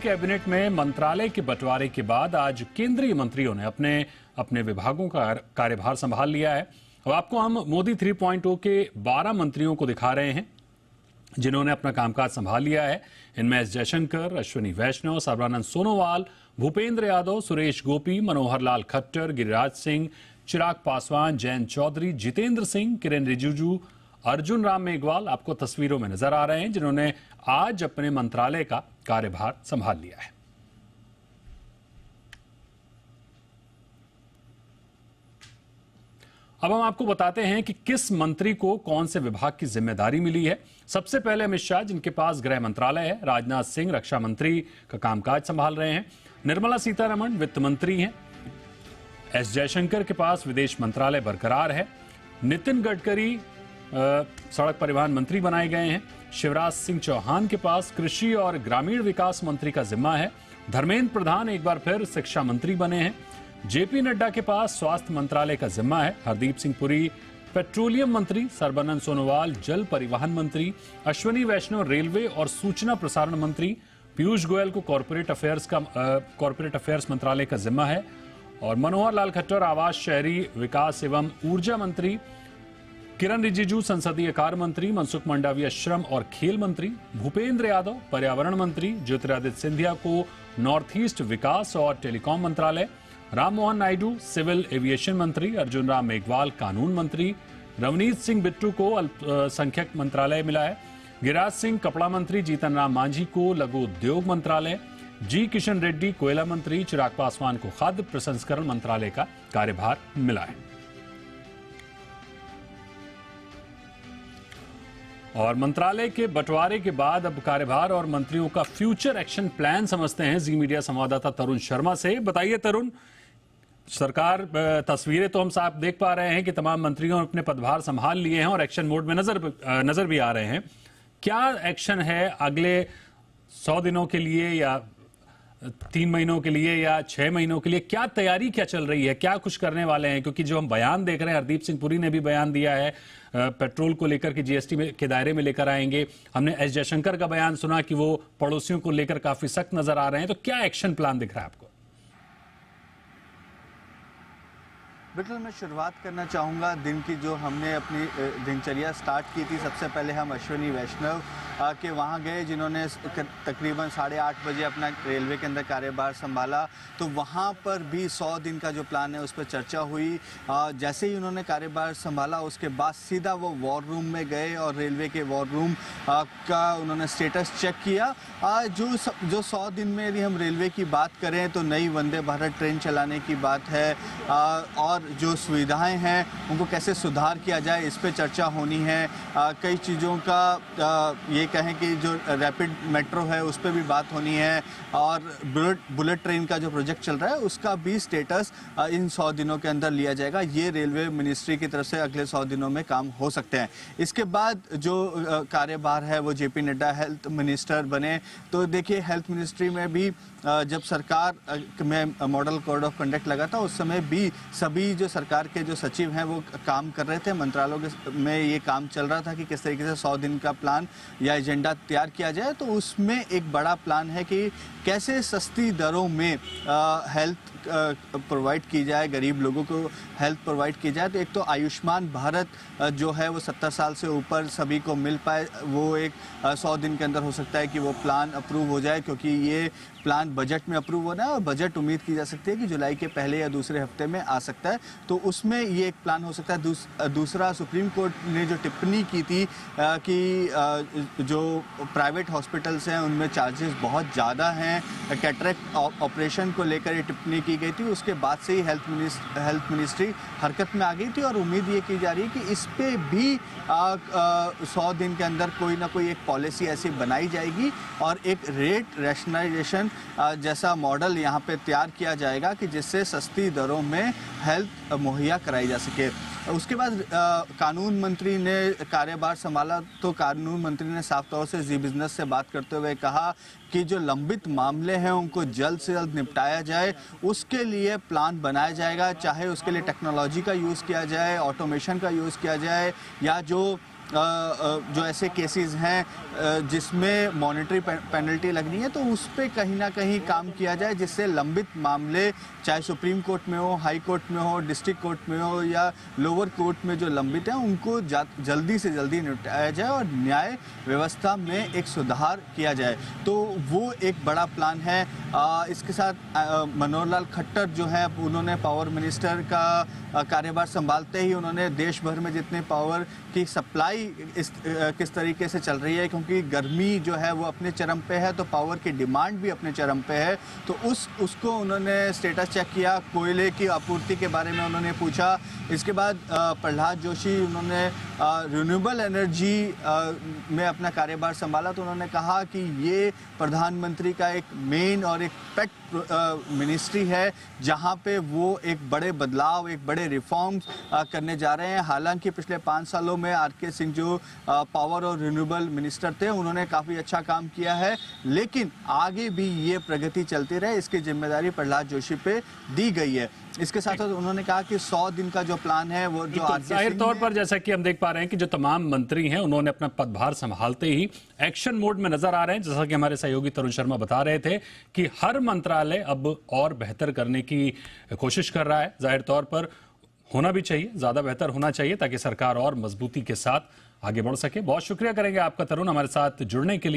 Cabinet में मंत्रालय के बंटवारे के बाद आज केंद्रीय मंत्रियों ने अपने अपने विभागों का कार्यभार संभाल लिया है। अब आपको हम मोदी 3.0 के 12 मंत्रियों को दिखा रहे हैं जिन्होंने अपना कामकाज संभाल लिया है। इनमें एस जयशंकर, अश्विनी वैष्णव, सर्बानंद सोनोवाल, भूपेंद्र यादव, सुरेश गोपी, मनोहर लाल खट्टर, गिरिराज सिंह, चिराग पासवान, जयंत चौधरी, जितेंद्र सिंह, किरेन रिजिजू, अर्जुन राम मेघवाल आपको तस्वीरों में नजर आ रहे हैं जिन्होंने आज अपने मंत्रालय का कार्यभार संभाल लिया है। अब हम आपको बताते हैं कि किस मंत्री को कौन से विभाग की जिम्मेदारी मिली है। सबसे पहले अमित शाह, जिनके पास गृह मंत्रालय है। राजनाथ सिंह रक्षा मंत्री का कामकाज संभाल रहे हैं। निर्मला सीतारमण वित्त मंत्री हैं। एस जयशंकर के पास विदेश मंत्रालय बरकरार है। नितिन गडकरी सड़क परिवहन मंत्री बनाए गए हैं। शिवराज सिंह चौहान के पास कृषि और ग्रामीण विकास मंत्री का जिम्मा है। धर्मेंद्र प्रधान एक बार फिर शिक्षा मंत्री बने हैं। जेपी नड्डा के पास स्वास्थ्य मंत्रालय का जिम्मा है। हरदीप सिंह पुरी पेट्रोलियम मंत्री, सर्बानंद सोनोवाल जल परिवहन मंत्री, अश्विनी वैष्णव रेलवे और सूचना प्रसारण मंत्री, पीयूष गोयल को कॉर्पोरेट अफेयर्स मंत्रालय का जिम्मा है और मनोहर लाल खट्टर आवास, शहरी विकास एवं ऊर्जा मंत्री, किरेन रिजिजू संसदीय कार्य मंत्री, मनसुख मंडाविया श्रम और खेल मंत्री, भूपेंद्र यादव पर्यावरण मंत्री, ज्योतिरादित्य सिंधिया को नॉर्थ ईस्ट विकास और टेलीकॉम मंत्रालय, राममोहन नायडू सिविल एविएशन मंत्री, अर्जुन राम मेघवाल कानून मंत्री, रवनीत सिंह बिट्टू को अल्पसंख्यक मंत्रालय मिला है, गिरिराज सिंह कपड़ा मंत्री, जीतन राम मांझी को लघु उद्योग मंत्रालय, जी किशन रेड्डी कोयला मंत्री, चिराग पासवान को खाद्य प्रसंस्करण मंत्रालय का कार्यभार मिला है। और मंत्रालय के बंटवारे के बाद अब कार्यभार और मंत्रियों का फ्यूचर एक्शन प्लान समझते हैं जी मीडिया संवाददाता तरुण शर्मा से। बताइए तरुण, सरकार तस्वीरें तो हम साफ देख पा रहे हैं कि तमाम मंत्रियों ने अपने पदभार संभाल लिए हैं और एक्शन मोड में नजर भी आ रहे हैं। क्या एक्शन है अगले 100 दिनों के लिए या 3 महीनों के लिए या 6 महीनों के लिए? क्या तैयारी क्या चल रही है, क्या कुछ करने वाले हैं? क्योंकि जो हम बयान देख रहे हैं, हरदीप सिंह पुरी ने भी बयान दिया है पेट्रोल को लेकर के जीएसटी के दायरे में लेकर आएंगे। हमने एस जयशंकर का बयान सुना कि वो पड़ोसियों को लेकर काफी सख्त नजर आ रहे हैं। तो क्या एक्शन प्लान दिख रहा है आपको? बिल्कुल, मैं शुरुआत करना चाहूँगा दिन की। जो हमने अपनी दिनचर्या स्टार्ट की थी, सबसे पहले हम अश्विनी वैष्णव के वहाँ गए जिन्होंने तकरीबन 8:30 बजे अपना रेलवे के अंदर कार्यभार संभाला। तो वहाँ पर भी 100 दिन का जो प्लान है उस पर चर्चा हुई। जैसे ही उन्होंने कार्यभार संभाला उसके बाद सीधा वो वॉर रूम में गए और रेलवे के वॉर रूम का उन्होंने स्टेटस चेक किया। जो 100 दिन में यदि हम रेलवे की बात करें तो नई वंदे भारत ट्रेन चलाने की बात है और जो सुविधाएं हैं उनको कैसे सुधार किया जाए इस पे चर्चा होनी है। कई चीज़ों का ये कहें कि जो रैपिड मेट्रो है उस पर भी बात होनी है और बुलेट ट्रेन का जो प्रोजेक्ट चल रहा है उसका भी स्टेटस इन 100 दिनों के अंदर लिया जाएगा। ये रेलवे मिनिस्ट्री की तरफ से अगले 100 दिनों में काम हो सकते हैं। इसके बाद जो कार्यभार है वो जेपी नड्डा हेल्थ मिनिस्टर बने। तो देखिए, हेल्थ मिनिस्ट्री में भी जब सरकार में मॉडल कोड ऑफ कंडक्ट लगा था उस समय भी सभी जो सरकार के जो सचिव हैं वो काम कर रहे थे। मंत्रालयों में ये काम चल रहा था कि किस तरीके से 100 दिन का प्लान या एजेंडा तैयार किया जाए। तो उसमें एक बड़ा प्लान है कि कैसे सस्ती दरों में हेल्थ प्रोवाइड की जाए, गरीब लोगों को हेल्थ प्रोवाइड की जाए। तो एक तो आयुष्मान भारत जो है वो 70 साल से ऊपर सभी को मिल पाए, वो एक 100 दिन के अंदर हो सकता है कि वो प्लान अप्रूव हो जाए, क्योंकि ये प्लान बजट में अप्रूव होना है और बजट उम्मीद की जा सकती है कि जुलाई के पहले या दूसरे हफ्ते में आ सकता है। तो उसमें ये एक प्लान हो सकता है। दूसरा, सुप्रीम कोर्ट ने जो टिप्पणी की थी कि जो प्राइवेट हॉस्पिटल्स हैं उनमें चार्जेस बहुत ज़्यादा हैं, कैटरेक्ट ऑपरेशन को लेकर ये टिप्पणी की गई थी। उसके बाद से ही हेल्थ मिनिस्ट्री हरकत में आ गई थी और उम्मीद ये की जा रही है कि इस पे भी 100 दिन के अंदर कोई ना कोई एक पॉलिसी ऐसी बनाई जाएगी और एक रेट रैशनलाइजेशन जैसा मॉडल यहाँ पे तैयार किया जाएगा कि जिससे सस्ती दरों में हेल्थ मुहैया कराई जा सके। उसके बाद कानून मंत्री ने कार्यभार संभाला तो कानून मंत्री ने साफ तौर से जी बिजनेस से बात करते हुए कहा कि जो लंबित मामले हैं उनको जल्द से जल्द निपटाया जाए, उसके लिए प्लान बनाया जाएगा। चाहे उसके लिए टेक्नोलॉजी का यूज़ किया जाए, ऑटोमेशन का यूज़ किया जाए या जो जो ऐसे केसेस हैं जिसमें मॉनेटरी पेनल्टी लगनी है, तो उस पे कहीं ना कहीं काम किया जाए, जिससे लंबित मामले चाहे सुप्रीम कोर्ट में हो, हाई कोर्ट में हो, डिस्ट्रिक्ट कोर्ट में हो या लोअर कोर्ट में जो लंबित हैं उनको जल्दी से जल्दी निपटाया जाए और न्याय व्यवस्था में एक सुधार किया जाए। तो वो एक बड़ा प्लान है। इसके साथ मनोहर लाल खट्टर जो है, उन्होंने पावर मिनिस्टर का कार्यभार संभालते ही उन्होंने देश भर में जितने पावर की सप्लाई किस तरीके से चल रही है, क्योंकि गर्मी जो है वो अपने चरम पे है, तो पावर की डिमांड भी अपने चरम पे है, तो उसको उन्होंने स्टेटस चेक किया। कोयले की आपूर्ति के बारे में उन्होंने पूछा। इसके बाद प्रहलाद जोशी, उन्होंने रिन्यूएबल एनर्जी में अपना कार्यभार संभाला, तो उन्होंने कहा कि ये प्रधानमंत्री का एक मेन और एक पेट मिनिस्ट्री है, जहां पे वो एक बड़े बदलाव, एक बड़े रिफॉर्म्स करने जा रहे हैं। हालांकि पिछले 5 सालों में आर.के. सिंह जो पावर और रिन्यूएबल मिनिस्टर थे, उन्होंने काफ़ी अच्छा काम किया है, लेकिन आगे भी ये प्रगति चलती रहे, इसकी जिम्मेदारी प्रहलाद जोशी पे दी गई है। इसके साथ साथ उन्होंने कहा कि 100 दिन का जो प्लान है वो जो जाहिर तौर पर जैसा कि हम देख पा रहे हैं कि जो तमाम मंत्री हैं उन्होंने अपना पदभार संभालते ही एक्शन मोड में नजर आ रहे हैं। जैसा कि हमारे सहयोगी तरुण शर्मा बता रहे थे कि हर मंत्रालय अब और बेहतर करने की कोशिश कर रहा है। जाहिर तौर पर होना भी चाहिए, ज्यादा बेहतर होना चाहिए ताकि सरकार और मजबूती के साथ आगे बढ़ सके। बहुत शुक्रिया करेंगे आपका तरुण, हमारे साथ जुड़ने के लिए।